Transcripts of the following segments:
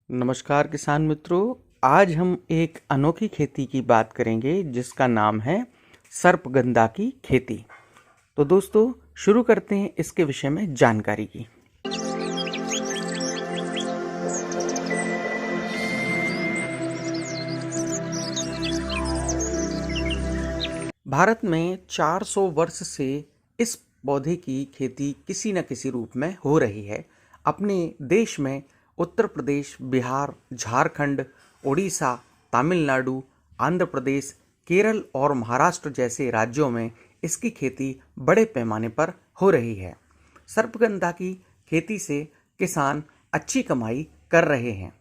नमस्कार किसान मित्रों। आज हम एक अनोखी खेती की बात करेंगे जिसका नाम है सर्पगंधा की खेती। तो दोस्तों शुरू करते हैं इसके विषय में जानकारी की। भारत में 400 वर्ष से इस पौधे की खेती किसी न किसी रूप में हो रही है। अपने देश में उत्तर प्रदेश, बिहार, झारखंड, उड़ीसा, तमिलनाडु, आंध्र प्रदेश, केरल और महाराष्ट्र जैसे राज्यों में इसकी खेती बड़े पैमाने पर हो रही है। सर्पगंधा की खेती से किसान अच्छी कमाई कर रहे हैं।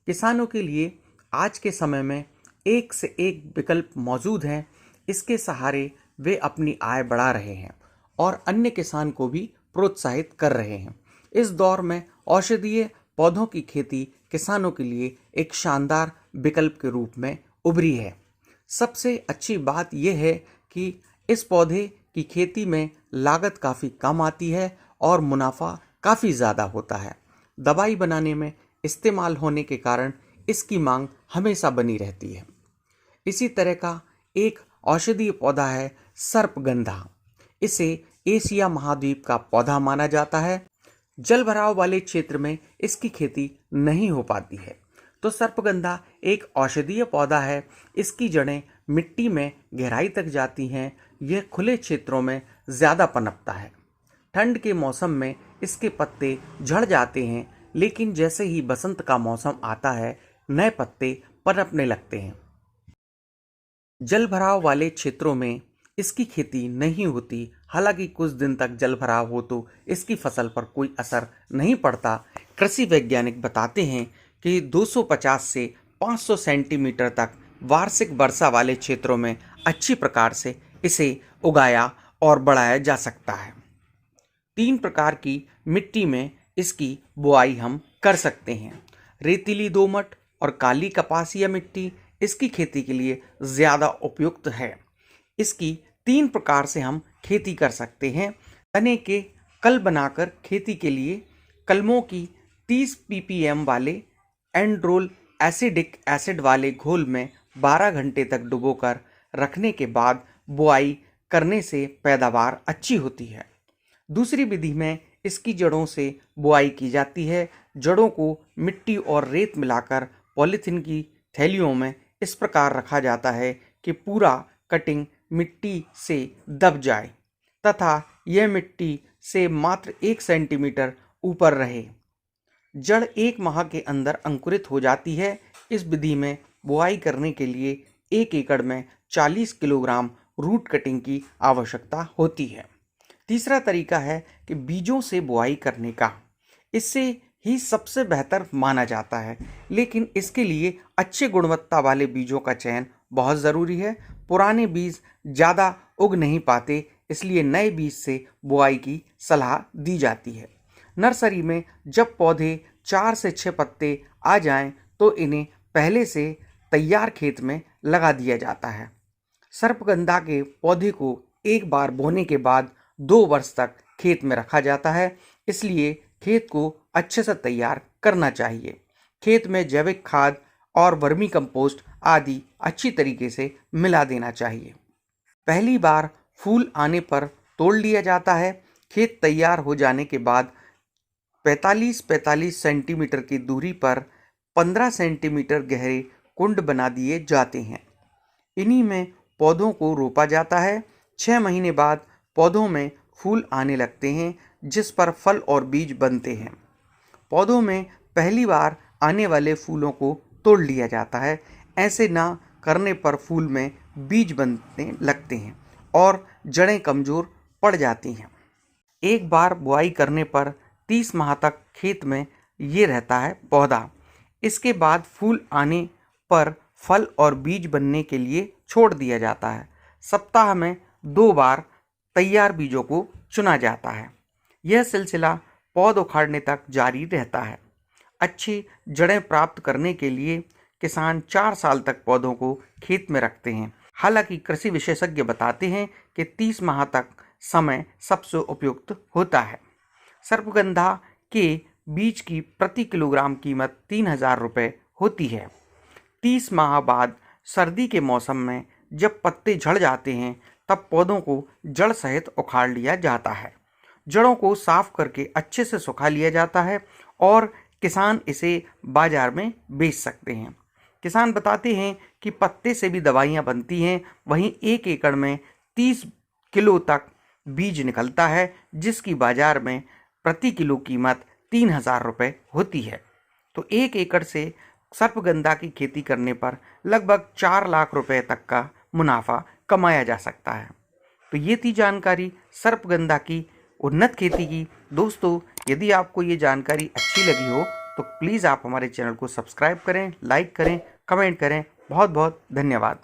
किसानों के लिए आज के समय में एक से एक विकल्प मौजूद हैं। इसके सहारे वे अपनी आय बढ़ा रहे हैं और अन्य किसान को भी प्रोत्साहित कर रहे हैं। इस दौर में औषधीय पौधों की खेती किसानों के लिए एक शानदार विकल्प के रूप में उभरी है। सबसे अच्छी बात यह है कि इस पौधे की खेती में लागत काफ़ी कम आती है और मुनाफा काफ़ी ज़्यादा होता है। दवाई बनाने में इस्तेमाल होने के कारण इसकी मांग हमेशा बनी रहती है। इसी तरह का एक औषधीय पौधा है सर्पगंधा। इसे एशिया महाद्वीप का पौधा माना जाता है। जल भराव वाले क्षेत्र में इसकी खेती नहीं हो पाती है। तो सर्पगंधा एक औषधीय पौधा है। इसकी जड़ें मिट्टी में गहराई तक जाती हैं। यह खुले क्षेत्रों में ज़्यादा पनपता है। ठंड के मौसम में इसके पत्ते झड़ जाते हैं, लेकिन जैसे ही बसंत का मौसम आता है नए पत्ते पनपने लगते हैं। जल भराव वाले क्षेत्रों में इसकी खेती नहीं होती। हालांकि कुछ दिन तक जल भराव हो तो इसकी फसल पर कोई असर नहीं पड़ता। कृषि वैज्ञानिक बताते हैं कि 250 से 500 सेंटीमीटर तक वार्षिक वर्षा वाले क्षेत्रों में अच्छी प्रकार से इसे उगाया और बढ़ाया जा सकता है। 3 प्रकार की मिट्टी में इसकी बुआई हम कर सकते हैं। रेतीली दोमट और काली कपासिया मिट्टी इसकी खेती के लिए ज़्यादा उपयुक्त है। इसकी 3 प्रकार से हम खेती कर सकते हैं। तने के कल बनाकर खेती के लिए कलमों की 30 ppm वाले एंड्रोल एसिडिक एसिड वाले घोल में 12 घंटे तक डुबोकर रखने के बाद बुआई करने से पैदावार अच्छी होती है। दूसरी विधि में इसकी जड़ों से बुआई की जाती है। जड़ों को मिट्टी और रेत मिलाकर पॉलीथीन की थैलियों में इस प्रकार रखा जाता है कि पूरा कटिंग मिट्टी से दब जाए तथा यह मिट्टी से मात्र 1 सेंटीमीटर ऊपर रहे। जड़ 1 माह के अंदर अंकुरित हो जाती है। इस विधि में बुआई करने के लिए 1 एकड़ में 40 किलोग्राम रूट कटिंग की आवश्यकता होती है। तीसरा तरीका है कि बीजों से बुआई करने का। इससे ही सबसे बेहतर माना जाता है, लेकिन इसके लिए अच्छे गुणवत्ता वाले बीजों का चयन बहुत ज़रूरी है। पुराने बीज ज़्यादा उग नहीं पाते, इसलिए नए बीज से बुआई की सलाह दी जाती है। नर्सरी में जब पौधे 4 से 6 पत्ते आ जाएं, तो इन्हें पहले से तैयार खेत में लगा दिया जाता है। सर्पगंधा के पौधे को एक बार बोने के बाद 2 वर्ष तक खेत में रखा जाता है, इसलिए खेत को अच्छे से तैयार करना चाहिए। खेत में जैविक खाद और वर्मी कंपोस्ट आदि अच्छी तरीके से मिला देना चाहिए। पहली बार फूल आने पर तोड़ लिया जाता है। खेत तैयार हो जाने के बाद 45-45 सेंटीमीटर की दूरी पर 15 सेंटीमीटर गहरे कुंड बना दिए जाते हैं। इन्हीं में पौधों को रोपा जाता है। 6 महीने बाद पौधों में फूल आने लगते हैं, जिस पर फल और बीज बनते हैं। पौधों में पहली बार आने वाले फूलों को तोड़ लिया जाता है। ऐसे ना करने पर फूल में बीज बनने लगते हैं और जड़ें कमज़ोर पड़ जाती हैं। एक बार बुआई करने पर 30 माह तक खेत में ये रहता है पौधा। इसके बाद फूल आने पर फल और बीज बनने के लिए छोड़ दिया जाता है। सप्ताह में 2 बार तैयार बीजों को चुना जाता है। यह सिलसिला पौध उखाड़ने तक जारी रहता है। अच्छी जड़ें प्राप्त करने के लिए किसान 4 साल तक पौधों को खेत में रखते हैं। हालांकि कृषि विशेषज्ञ बताते हैं कि 30 माह तक समय सबसे उपयुक्त होता है। सर्पगंधा के बीज की प्रति किलोग्राम कीमत 3,000 रुपये होती है। 30 माह बाद सर्दी के मौसम में जब पत्ते झड़ जाते हैं तब पौधों को जड़ सहित उखाड़ लिया जाता है। जड़ों को साफ करके अच्छे से सुखा लिया जाता है और किसान इसे बाजार में बेच सकते हैं। किसान बताते हैं कि पत्ते से भी दवाइयाँ बनती हैं। वहीं 1 एकड़ में 30 किलो तक बीज निकलता है, जिसकी बाजार में प्रति किलो कीमत 3,000 रुपये होती है। तो 1 एकड़ से सर्पगंधा की खेती करने पर लगभग 4 लाख रुपए तक का मुनाफा कमाया जा सकता है। तो ये थी जानकारी सर्पगंधा की उन्नत खेती की। दोस्तों, यदि आपको ये जानकारी अच्छी लगी हो तो प्लीज़ आप हमारे चैनल को सब्सक्राइब करें, लाइक करें, कमेंट करें। बहुत बहुत धन्यवाद।